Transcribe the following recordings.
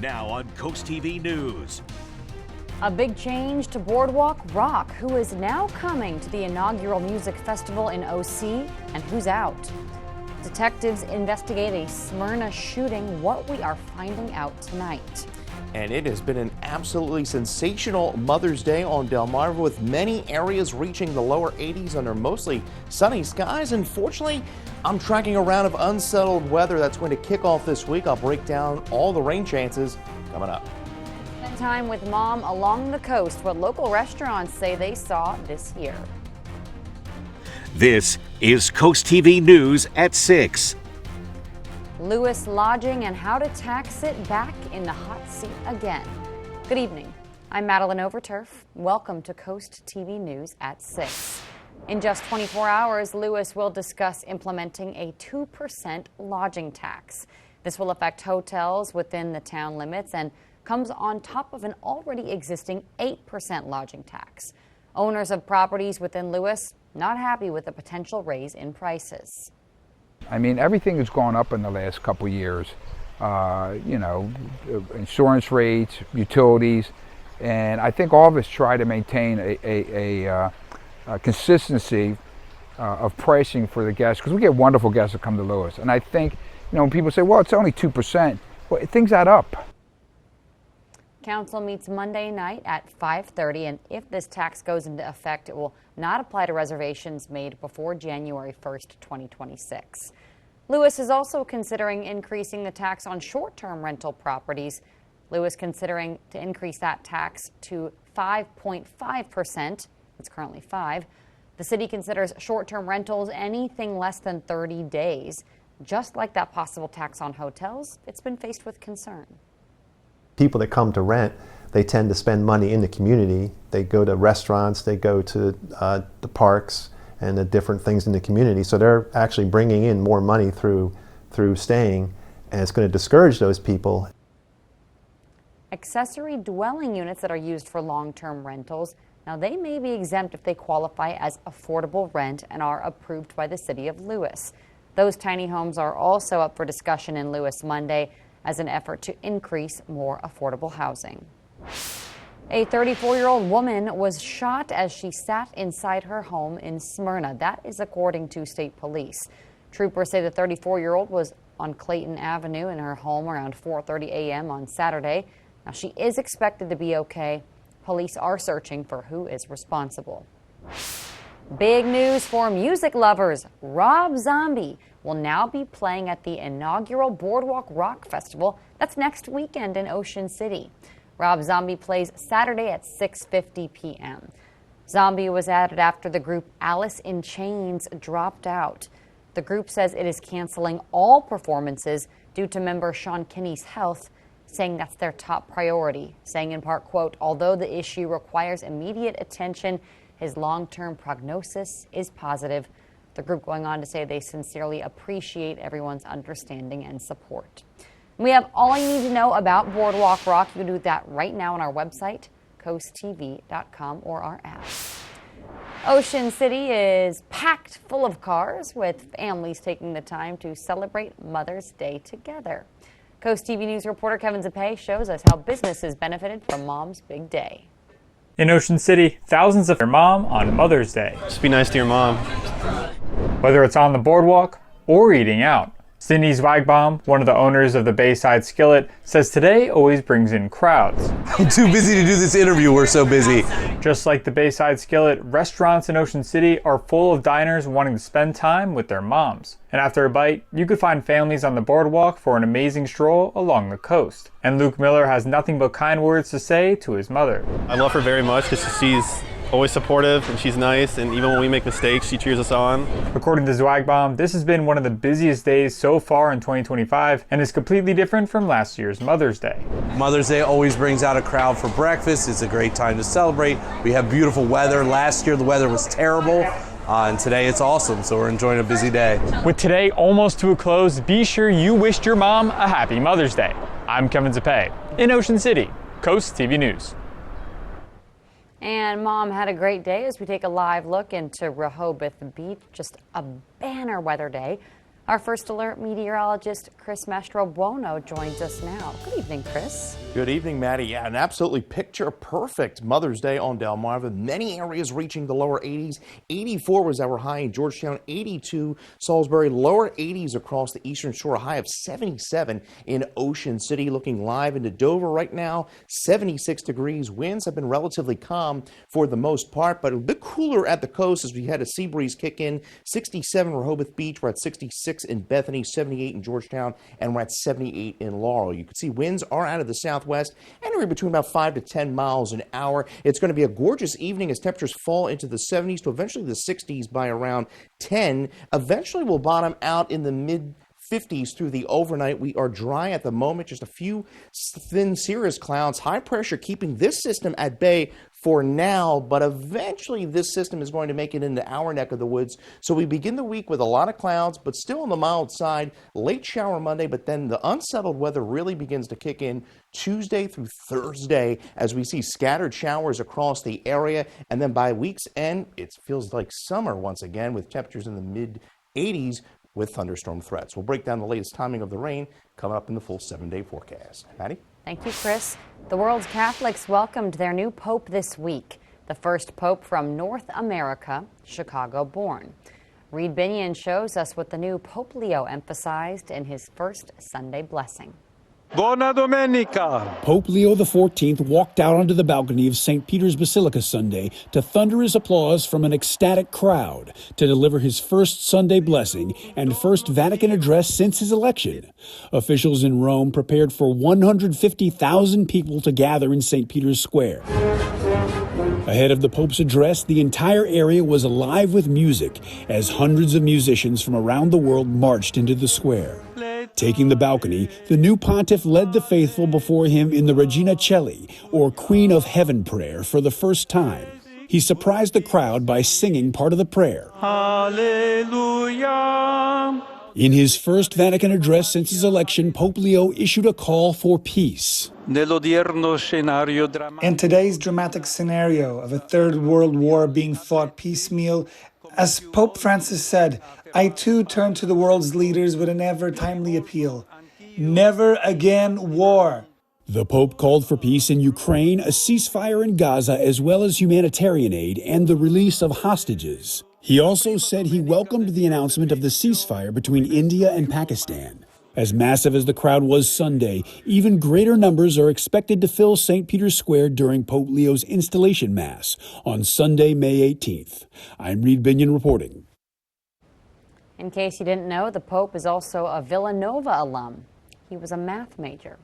Now on CoastTV News. A big change to Boardwalk Rock, who is now coming to the inaugural music festival in OC, and who's out. Detectives investigate a Smyrna shooting, what we are finding out tonight. And it has been an absolutely sensational Mother's Day on Delmarva, with many areas reaching the lower 80s under mostly sunny skies. And fortunately, I'm tracking a round of unsettled weather that's going to kick off this week. I'll break down all the rain chances coming up. Spend time with Mom along the coast, what local restaurants say they saw this year. This is CoastTV News at 6. Lewes lodging and how to tax it back in the hot seat again. Good evening. I'm Madeline Overturf. Welcome to CoastTV News at 6. In just 24 hours, Lewes will discuss implementing a 2% lodging tax. This will affect hotels within the town limits and comes on top of an already existing 8% lodging tax. Owners of properties within Lewes not happy with the potential raise in prices. I mean, everything has gone up in the last couple years. Insurance rates, utilities, and I think all of us try to maintain a consistency of pricing for the guests, because we get wonderful guests that come to Lewes. And I think, when people say, well, it's only 2%, well, things add up. Council meets Monday night at 5:30, and if this tax goes into effect, it will not apply to reservations made before January 1st, 2026. Lewes is also considering increasing the tax on short-term rental properties. Lewes considering to increase that tax to 5.5%. It's currently 5%. The city considers short-term rentals anything less than 30 days. Just like that possible tax on hotels, it's been faced with concern. People that come to rent, they tend to spend money in the community. They go to restaurants, they go to the parks and the different things in the community. So they're actually bringing in more money through staying, and it's going to discourage those people. Accessory dwelling units that are used for long-term rentals, now they may be exempt if they qualify as affordable rent and are approved by the city of Lewes. Those tiny homes are also up for discussion in Lewes Monday as an effort to increase more affordable housing. A 34-year-old woman was shot as she sat inside her home in Smyrna. That is according to state police. Troopers say the 34-year-old was on Clayton Avenue in her home around 4:30 a.m. on Saturday. Now, she is expected to be okay. Police are searching for who is responsible. Big news for music lovers. Rob Zombie will now be playing at the inaugural Boardwalk Rock Festival. That's next weekend in Ocean City. Rob Zombie plays Saturday at 6:50 p.m. Zombie was added after the group Alice in Chains dropped out. The group says it is canceling all performances due to member Sean Kinney's health, saying that's their top priority, saying in part, quote, although the issue requires immediate attention, his long-term prognosis is positive. The group going on to say they sincerely appreciate everyone's understanding and support. We have all you need to know about Boardwalk Rock. You can do that right now on our website, CoastTV.com, or our app. Ocean City is packed full of cars, with families taking the time to celebrate Mother's Day together. CoastTV News reporter Kevin Zappé shows us how businesses benefited from Mom's Big Day. In Ocean City, thousands of their mom on Mother's Day. Just be nice to your mom. Whether it's on the boardwalk or eating out. Cindy Zweigbaum, one of the owners of the Bayside Skillet, says today always brings in crowds. I'm too busy to do this interview, we're so busy. Just like the Bayside Skillet, restaurants in Ocean City are full of diners wanting to spend time with their moms. And after a bite, you could find families on the boardwalk for an amazing stroll along the coast. And Luke Miller has nothing but kind words to say to his mother. I love her very much because she's always supportive and she's nice, and even when we make mistakes, she cheers us on. According to Zweigbaum, this has been one of the busiest days so far in 2025 and is completely different from last year's Mother's Day. Mother's Day always brings out a crowd for breakfast. It's a great time to celebrate. We have beautiful weather. Last year the weather was terrible. And today it's awesome, so we're enjoying a busy day. With today almost to a close, be sure you wished your mom a happy Mother's Day. I'm Kevin Zappé in Ocean City, CoastTV News. And Mom had a great day as we take a live look into Rehoboth Beach. Just a banner weather day. Our first alert meteorologist, Chris Mastrobuono, joins us now. Good evening, Chris. Good evening, Maddie. Yeah, an absolutely picture-perfect Mother's Day on Delmarva. Many areas reaching the lower 80s. 84 was our high in Georgetown, 82 Salisbury, lower 80s across the eastern shore, a high of 77 in Ocean City. Looking live into Dover right now, 76 degrees. Winds have been relatively calm for the most part, but a bit cooler at the coast as we had a sea breeze kick in. 67 Rehoboth Beach, we're at 66 in Bethany, 78 in Georgetown, and we're at 78 in Laurel. You can see winds are out of the southwest, anywhere between about 5 to 10 miles an hour. It's going to be a gorgeous evening as temperatures fall into the 70s to eventually the 60s by around 10. Eventually we'll bottom out in the mid 50s through the overnight. We are dry at the moment, just a few thin cirrus clouds. High pressure keeping this system at bay for now, but eventually this system is going to make it into our neck of the woods. So we begin the week with a lot of clouds, but still on the mild side. Late shower Monday, but then the unsettled weather really begins to kick in Tuesday through Thursday as we see scattered showers across the area. And then by week's end, it feels like summer once again with temperatures in the mid 80s. With thunderstorm threats. We'll break down the latest timing of the rain coming up in the full 7-day forecast. Maddie? Thank you, Chris. The world's Catholics welcomed their new pope this week, the first pope from North America, Chicago-born. Reed Binion shows us what the new Pope Leo emphasized in his first Sunday blessing. Buona Domenica! Pope Leo XIV walked out onto the balcony of St. Peter's Basilica Sunday to thunderous applause from an ecstatic crowd to deliver his first Sunday blessing and first Vatican address since his election. Officials in Rome prepared for 150,000 people to gather in St. Peter's Square. Ahead of the Pope's address, the entire area was alive with music as hundreds of musicians from around the world marched into the square. Taking the balcony, the new pontiff led the faithful before him in the Regina Coeli, or Queen of Heaven prayer, for the first time. He surprised the crowd by singing part of the prayer. Hallelujah! In his first Vatican address since his election, Pope Leo issued a call for peace. In today's dramatic scenario of a third world war being fought piecemeal, as Pope Francis said, I too turn to the world's leaders with an ever-timely appeal. Never again war. The Pope called for peace in Ukraine, a ceasefire in Gaza, as well as humanitarian aid and the release of hostages. He also said he welcomed the announcement of the ceasefire between India and Pakistan. As massive as the crowd was Sunday, even greater numbers are expected to fill St. Peter's Square during Pope Leo's installation Mass on Sunday, May 18th. I'm Reed Binion reporting. In case you didn't know, the Pope is also a Villanova alum. He was a math major.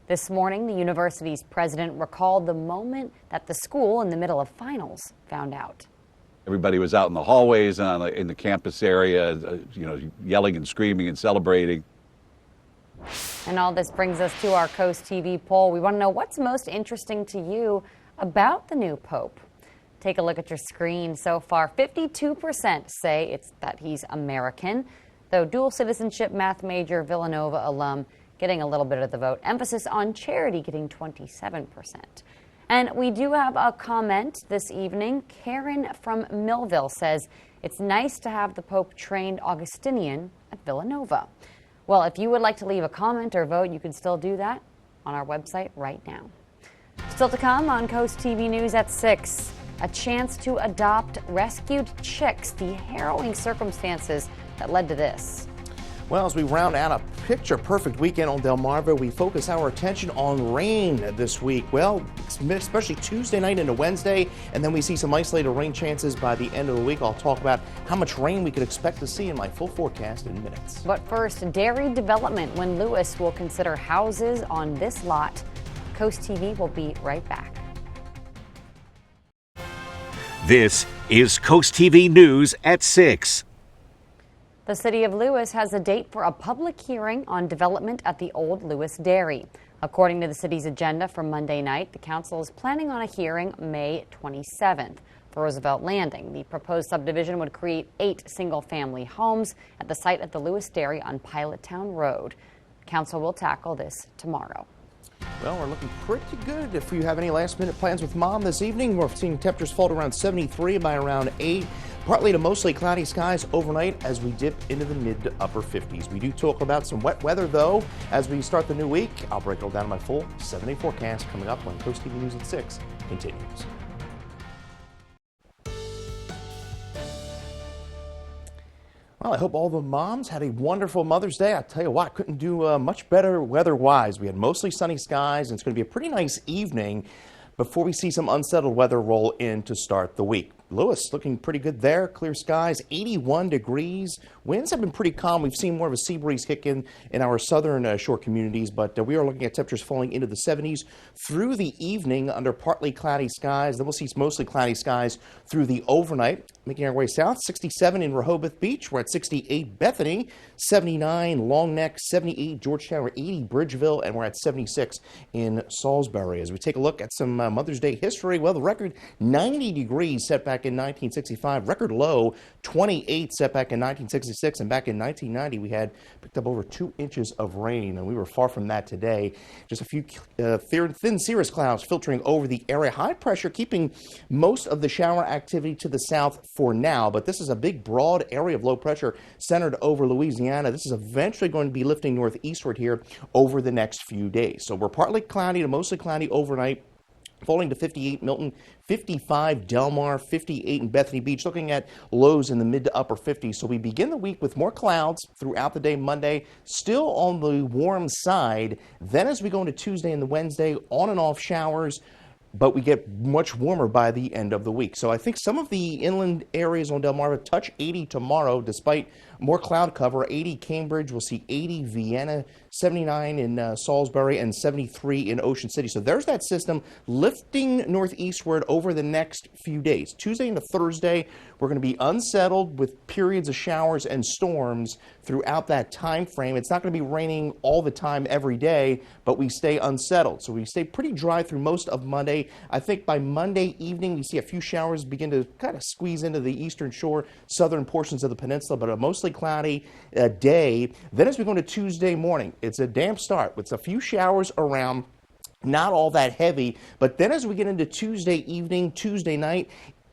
This morning, the university's president recalled the moment that the school, in the middle of finals, found out. Everybody was out in the hallways and in the campus area, yelling and screaming and celebrating. And all this brings us to our CoastTV poll. We want to know what's most interesting to you about the new Pope. Take a look at your screen. So far, 52% say it's that he's American, though dual citizenship math major Villanova alum getting a little bit of the vote. Emphasis on charity getting 27%. And we do have a comment this evening. Karen from Millville says it's nice to have the Pope trained Augustinian at Villanova. Well, if you would like to leave a comment or vote, you can still do that on our website right now. Still to come on Coast TV News at 6. A chance to adopt rescued chicks, the harrowing circumstances that led to this. Well, as we round out a picture-perfect weekend on Delmarva, we focus our attention on rain this week. Well, especially Tuesday night into Wednesday, and then we see some isolated rain chances by the end of the week. I'll talk about how much rain we could expect to see in my full forecast in minutes. But first, dairy development when Lewes will consider houses on this lot. Coast TV will be right back. This is Coast TV News at 6. The city of Lewes has a date for a public hearing on development at the old Lewes Dairy. According to the city's agenda for Monday night, the council is planning on a hearing May 27th. For Roosevelt Landing, the proposed subdivision would create 8 single-family homes at the site at the Lewes Dairy on Pilot Town Road. Council will tackle this tomorrow. Well, we're looking pretty good. If you have any last-minute plans with Mom this evening, we're seeing temperatures fall to around 73 by around 8. Partly to mostly cloudy skies overnight as we dip into the mid to upper 50s. We do talk about some wet weather though as we start the new week. I'll break it all down in my full 7-day forecast coming up when Coast TV News at 6 continues. Well, I hope all the moms had a wonderful Mother's Day. I tell you what, couldn't do much better weather-wise. We had mostly sunny skies, and it's going to be a pretty nice evening before we see some unsettled weather roll in to start the week. Lewes looking pretty good there. Clear skies, 81 degrees. Winds have been pretty calm. We've seen more of a sea breeze kick in our southern shore communities, but we are looking at temperatures falling into the 70s through the evening under partly cloudy skies. Then we'll see mostly cloudy skies through the overnight. Making our way south, 67 in Rehoboth Beach. We're at 68 Bethany, 79 Long Neck, 78 Georgetown, we're 80 Bridgeville, and we're at 76 in Salisbury. As we take a look at some Mother's Day history, well, the record 90 degrees set back in 1965, record low 28 set back in 1966, and back in 1990 we had picked up over 2 inches of rain, and we were far from that today. Just a few thin cirrus clouds filtering over the area. High pressure keeping most of the shower activity to the south for now, but this is a big broad area of low pressure centered over Louisiana. This is eventually going to be lifting northeastward here over the next few days. So we're partly cloudy to mostly cloudy overnight, falling to 58 Milton, 55 Del Mar, 58 in Bethany Beach, looking at lows in the mid to upper 50s. So we begin the week with more clouds throughout the day. Monday, still on the warm side. Then as we go into Tuesday and the Wednesday, on and off showers, but we get much warmer by the end of the week. So I think some of the inland areas on Delmarva touch 80 tomorrow, despite more cloud cover. 80 Cambridge, we'll see 80 Vienna, 79 in Salisbury, and 73 in Ocean City. So there's that system lifting northeastward over the next few days. Tuesday into Thursday, we're going to be unsettled with periods of showers and storms throughout that time frame. It's not going to be raining all the time every day, but we stay unsettled. So we stay pretty dry through most of Monday. I think by Monday evening, we see a few showers begin to kind of squeeze into the eastern shore, southern portions of the peninsula, but a mostly cloudy day. Then as we go into Tuesday morning, it's a damp start with a few showers around, not all that heavy. But then as we get into Tuesday evening, Tuesday night,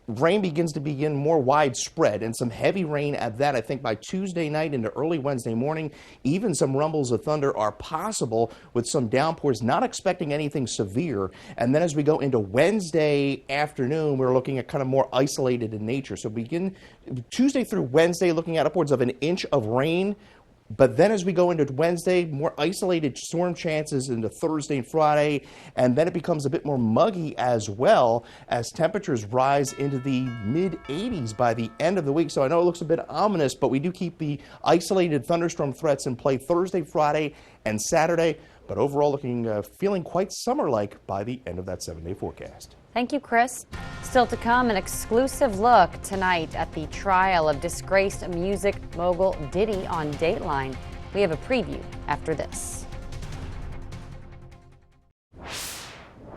rain begins to begin more widespread, and some heavy rain at that. I think by Tuesday night into early Wednesday morning, even some rumbles of thunder are possible with some downpours, not expecting anything severe. And then as we go into Wednesday afternoon, we're looking at kind of more isolated in nature. So begin Tuesday through Wednesday looking at upwards of an inch of rain. But then as we go into Wednesday, more isolated storm chances into Thursday and Friday, and then it becomes a bit more muggy as well as temperatures rise into the mid-80s by the end of the week. So I know it looks a bit ominous, but we do keep the isolated thunderstorm threats in play Thursday, Friday, and Saturday. But overall looking, feeling quite summer-like by the end of that 7-day forecast. Thank you, Chris. Still to come, an exclusive look tonight at the trial of disgraced music mogul Diddy on Dateline. We have a preview after this.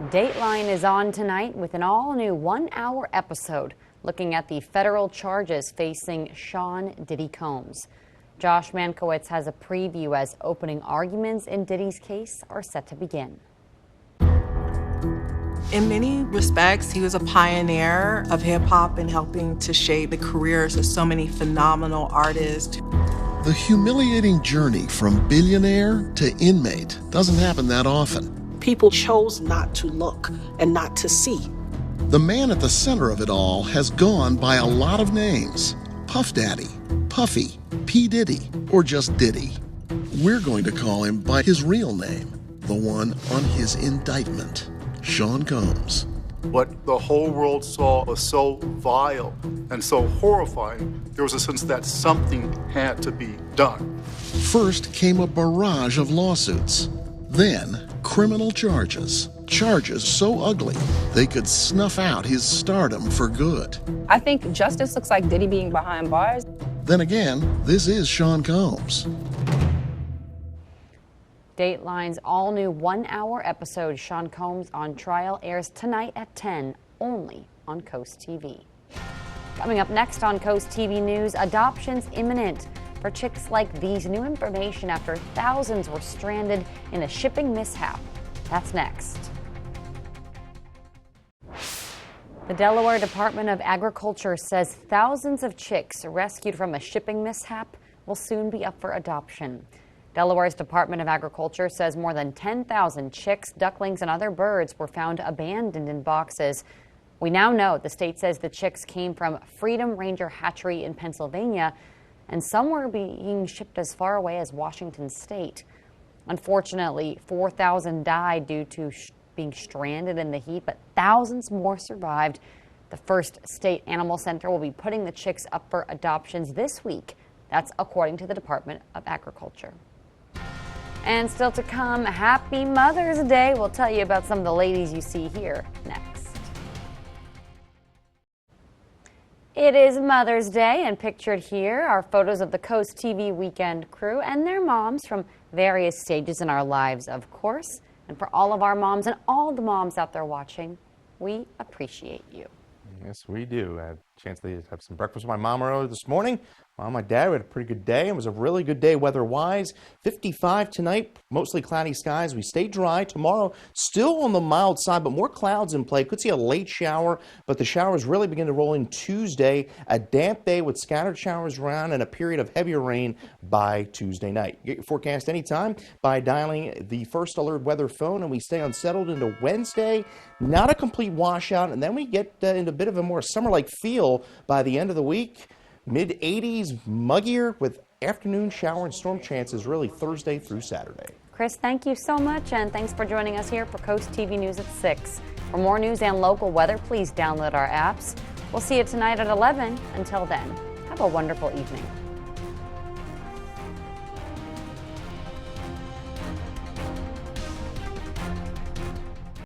Dateline is on tonight with an all-new 1-hour episode looking at the federal charges facing Sean Diddy Combs. Josh Mankowitz has a preview as opening arguments in Diddy's case are set to begin. In many respects, he was a pioneer of hip-hop and helping to shape the careers of so many phenomenal artists. The humiliating journey from billionaire to inmate doesn't happen that often. People chose not to look and not to see. The man at the center of it all has gone by a lot of names. Puff Daddy, Puffy, P. Diddy, or just Diddy. We're going to call him by his real name, the one on his indictment. Sean Combs. What the whole world saw was so vile and so horrifying, there was a sense that something had to be done. First came a barrage of lawsuits. Then, criminal charges. Charges so ugly, they could snuff out his stardom for good. I think justice looks like Diddy being behind bars. Then again, this is Sean Combs. Dateline's all-new 1-hour episode, Sean Combs on Trial, airs tonight at 10, only on Coast TV. Coming up next on Coast TV News, adoptions imminent for chicks like these. New information after thousands were stranded in a shipping mishap. That's next. The Delaware Department of Agriculture says thousands of chicks rescued from a shipping mishap will soon be up for adoption. Delaware's Department of Agriculture says more than 10,000 chicks, ducklings, and other birds were found abandoned in boxes. We now know the state says the chicks came from Freedom Ranger Hatchery in Pennsylvania, and some were being shipped as far away as Washington State. Unfortunately, 4,000 died due to being stranded in the heat, but thousands more survived. The First State Animal Center will be putting the chicks up for adoptions this week. That's according to the Department of Agriculture. And still to come, Happy Mother's Day. We'll tell you about some of the ladies you see here next. It is Mother's Day, and pictured here are photos of the Coast TV weekend crew and their moms from various stages in our lives, of course. And for all of our moms and all the moms out there watching, we appreciate you. Yes, we do. I had a chance to have some breakfast with my mom earlier this morning. Mom, my dad, we had a pretty good day. It was a really good day weather-wise. 55 tonight, mostly cloudy skies. We stay dry. Tomorrow, still on the mild side, but more clouds in play. Could see a late shower, but the showers really begin to roll in Tuesday. A damp day with scattered showers around and a period of heavier rain by Tuesday night. Get your forecast anytime by dialing the First Alert Weather phone, and we stay unsettled into Wednesday. Not a complete washout, and then we get into a bit of a more summer-like feel by the end of the week. Mid-80s, muggier with afternoon shower and storm chances really Thursday through Saturday. Chris, thank you so much, and thanks for joining us here for Coast TV News at 6. For more news and local weather, please download our apps. We'll see you tonight at 11. Until then, have a wonderful evening.